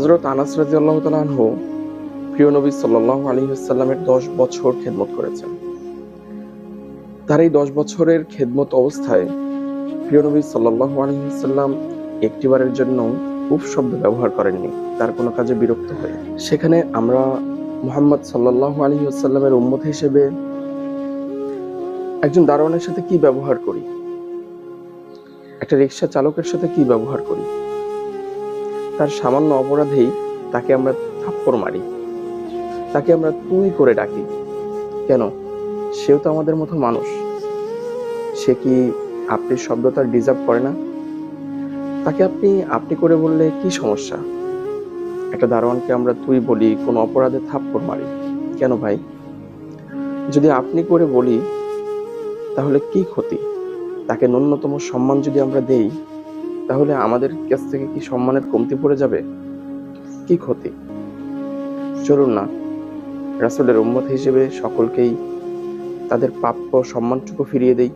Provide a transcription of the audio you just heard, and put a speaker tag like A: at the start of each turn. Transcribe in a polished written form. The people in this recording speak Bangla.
A: হযরত আনাস রাদিয়াল্লাহু তাআলা আনহু প্রিয় নবী সাল্লাল্লাহু আলাইহি ওয়াসাল্লামের 10 বছর খেদমত করেছেন। তার এই 10 বছরের খেদমত অবস্থায় প্রিয় নবী সাল্লাল্লাহু আলাইহি ওয়াসাল্লাম একটিবারের জন্য উফ শব্দ ব্যবহার করেননি তার কোনো কাজে বিরক্ত হয়ে। সেখানে আমরা মুহাম্মদ সাল্লাল্লাহু আলাইহি ওয়াসাল্লামের উম্মত হিসেবে একজন দারোয়ানের সাথে কি ব্যবহার করি, একটা রিকশা চালকের সাথে কি ব্যবহার করি? তার সামান্য অপরাধেই তাকে আমরা থাপ্পড় মারি, তাকে আমরা তুই করে ডাকি। কেন? সেও তো আমাদের মতো মানুষ। সে কি আপনি শব্দ তার ডিজার্ভ করে না? তাকে আপনি আপনি করে বললে কি সমস্যা? একটা দারোয়ানকে আমরা তুই বলি, কোনো অপরাধে থাপ্পড় মারি, কেন ভাই? যদি আপনি করে বলি তাহলে কি ক্ষতি? তাকে ন্যূনতম সম্মান যদি আমরা দেই তাহলে আমাদের কাছ থেকে কি সম্মানের কমতি পড়ে যাবে? কি ক্ষতি? চলুন না রাসূলের উম্মত হিসেবে সকলকেই তাদের প্রাপ্য সম্মানটুকু ফিরিয়ে দেই।